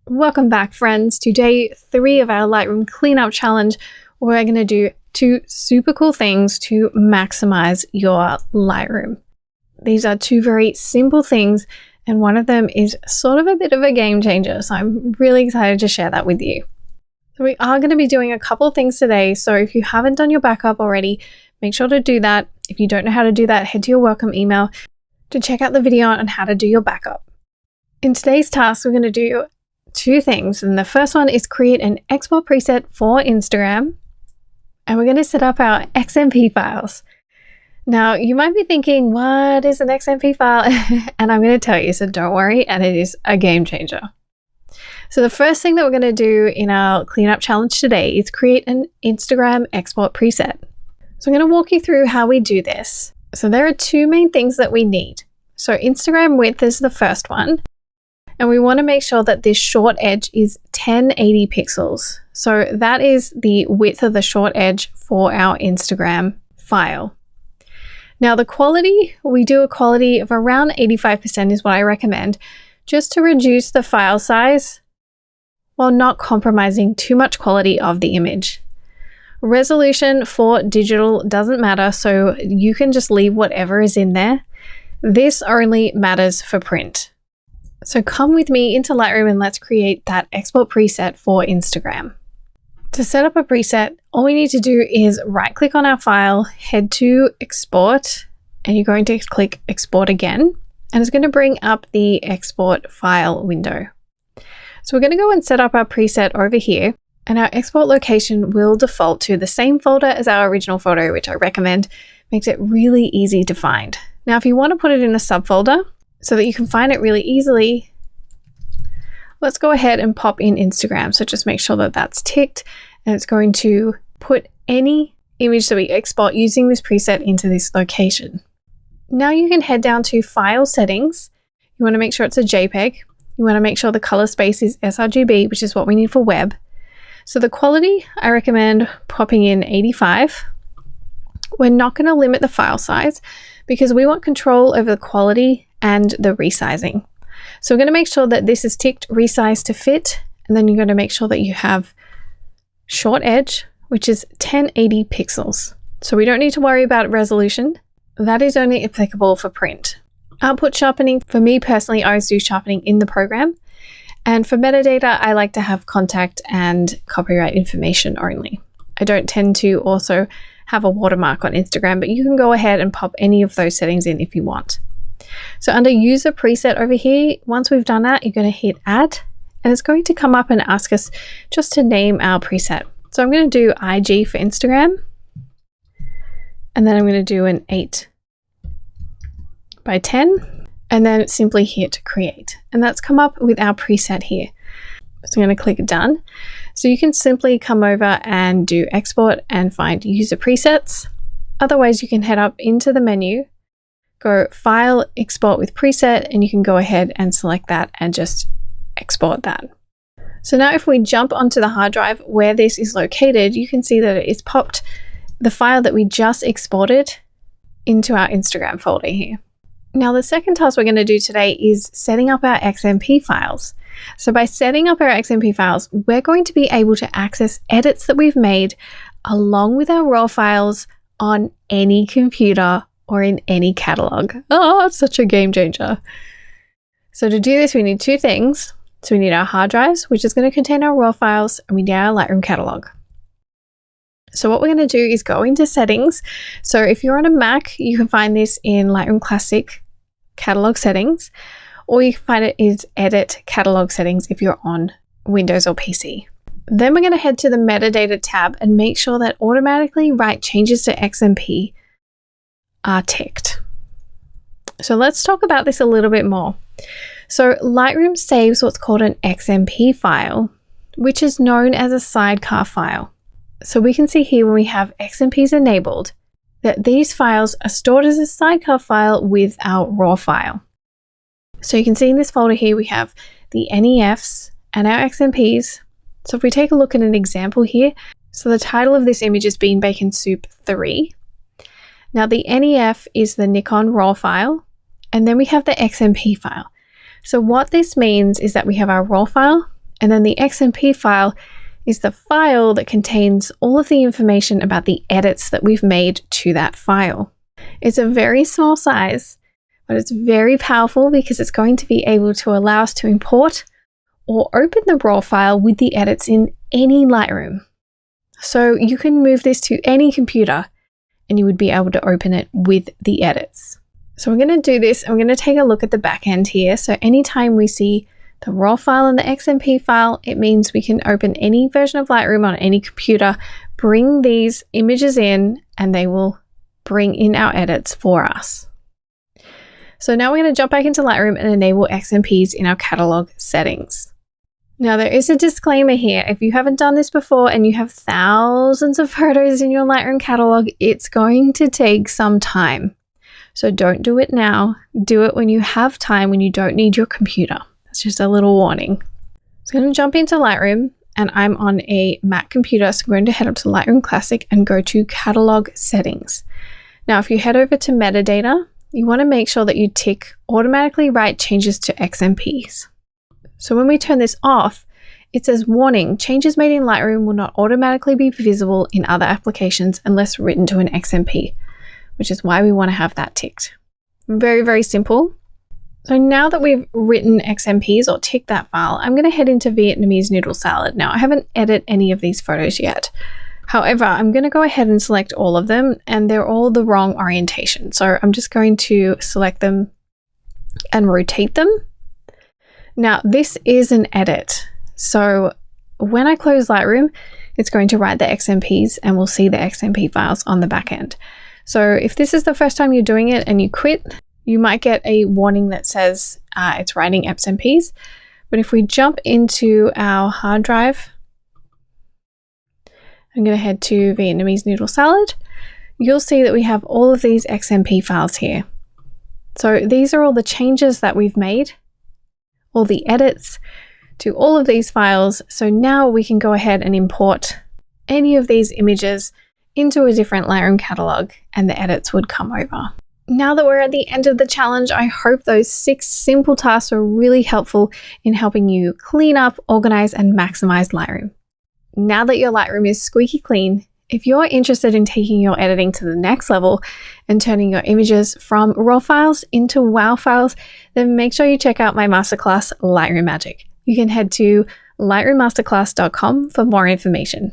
Welcome back, friends, to day 3 of our Lightroom cleanup challenge, where we're going to do 2 super cool things to maximize your Lightroom. These are 2 very simple things, and one of them is sort of a bit of a game changer, so I'm really excited to share that with you. So we are going to be doing a couple of things today, so if you haven't done your backup already, make sure to do that. If you don't know how to do that, head to your welcome email to check out the video on how to do your backup. In today's task, we're going to do 2 things, and the first one is create an export preset for Instagram, and we're going to set up our XMP files. Now, you might be thinking, what is an XMP file? And I'm going to tell you, so don't worry, and it is a game changer. So the first thing that we're going to do in our cleanup challenge today is create an Instagram export preset. So I'm going to walk you through how we do this. So there are 2 main things that we need. So Instagram width is the first one. And we want to make sure that this short edge is 1080 pixels. So that is the width of the short edge for our Instagram file. Now the quality, we do a quality of around 85% is what I recommend, just to reduce the file size while not compromising too much quality of the image. Resolution for digital doesn't matter, so you can just leave whatever is in there. This only matters for print. So come with me into Lightroom and let's create that export preset for Instagram. To set up a preset, all we need to do is right click on our file, head to export, and you're going to click export again, and it's going to bring up the export file window. So we're going to go and set up our preset over here, and our export location will default to the same folder as our original photo, which I recommend. Makes it really easy to find. Now, if you want to put it in a subfolder, so that you can find it really easily, let's go ahead and pop in Instagram. So just make sure that that's ticked, and it's going to put any image that we export using this preset into this location. Now you can head down to File Settings. You want to make sure it's a JPEG. You want to make sure the color space is sRGB, which is what we need for web. So the quality, I recommend popping in 85. We're not going to limit the file size because we want control over the quality and the resizing. So we're going to make sure that this is ticked resize to fit, and then you're going to make sure that you have short edge, which is 1080 pixels. So we don't need to worry about resolution. That is only applicable for print. Output sharpening, for me personally, I always do sharpening in the program. And for metadata, I like to have contact and copyright information only. I don't tend to also have a watermark on Instagram, but you can go ahead and pop any of those settings in if you want. So under user preset over here, once we've done that, you're going to hit add, and it's going to come up and ask us just to name our preset. So I'm going to do IG for Instagram, and then I'm going to do an 8x10, and then simply hit create. And that's come up with our preset here. So I'm going to click done. So you can simply come over and do export and find user presets. Otherwise, you can head up into the menu, go file, export with preset, and you can go ahead and select that and just export that. So now if we jump onto the hard drive where this is located, you can see that it is popped the file that we just exported into our Instagram folder here. Now the second task we're going to do today is setting up our XMP files. So by setting up our XMP files, we're going to be able to access edits that we've made along with our raw files on any computer or in any catalog. Oh, it's such a game changer. So to do this, we need 2 things. So we need our hard drives, which is going to contain our raw files, and we need our Lightroom catalog. So what we're going to do is go into settings. So if you're on a Mac, you can find this in Lightroom Classic catalog settings, or you can find it is edit catalog settings if you're on Windows or PC. Then we're going to head to the metadata tab and make sure that automatically write changes to XMP are ticked. So let's talk about this a little bit more. So Lightroom saves what's called an XMP file, which is known as a sidecar file. So we can see here when we have XMPs enabled that these files are stored as a sidecar file with our raw file. So you can see in this folder here we have the NEFs and our XMPs. So if we take a look at an example here, so the title of this image is Bean Bacon Soup 3. Now the NEF is the Nikon RAW file, and then we have the XMP file. So what this means is that we have our RAW file And then the XMP file is the file that contains all of the information about the edits that we've made to that file. It's a very small size, but it's very powerful because it's going to be able to allow us to import or open the raw file with the edits in any Lightroom. So you can move this to any computer and you would be able to open it with the edits. So we're going to do this and we're going to take a look at the back end here. So anytime we see the raw file and the XMP file, it means we can open any version of Lightroom on any computer, bring these images in, and they will bring in our edits for us. So now we're going to jump back into Lightroom and enable XMPs in our catalog settings. Now there is a disclaimer here. If you haven't done this before and you have thousands of photos in your Lightroom catalog, it's going to take some time. So don't do it now. Do it when you have time, when you don't need your computer. That's just a little warning. So I'm going to jump into Lightroom and I'm on a Mac computer. So I'm going to head up to Lightroom Classic and go to Catalog Settings. Now, if you head over to Metadata, you want to make sure that you tick Automatically Write Changes to XMPs. So when we turn this off, it says, warning, changes made in Lightroom will not automatically be visible in other applications unless written to an XMP, which is why we want to have that ticked. Very, very simple. So now that we've written XMPs or ticked that file, I'm going to head into Vietnamese noodle salad. Now, I haven't edited any of these photos yet. However, I'm going to go ahead and select all of them and they're all the wrong orientation. So I'm just going to select them and rotate them. Now, this is an edit. So when I close Lightroom, it's going to write the XMPs and we'll see the XMP files on the back end. So if this is the first time you're doing it and you quit, you might get a warning that says it's writing XMPs. But if we jump into our hard drive, I'm going to head to Vietnamese noodle salad. You'll see that we have all of these XMP files here. So these are all the changes that we've made, all the edits to all of these files. So now we can go ahead and import any of these images into a different Lightroom catalog and the edits would come over. Now that we're at the end of the challenge, I hope those 6 simple tasks were really helpful in helping you clean up, organize, and maximize Lightroom. Now that your Lightroom is squeaky clean, if you're interested in taking your editing to the next level and turning your images from raw files into WOW files, then make sure you check out my masterclass, Lightroom Magic. You can head to lightroommasterclass.com for more information.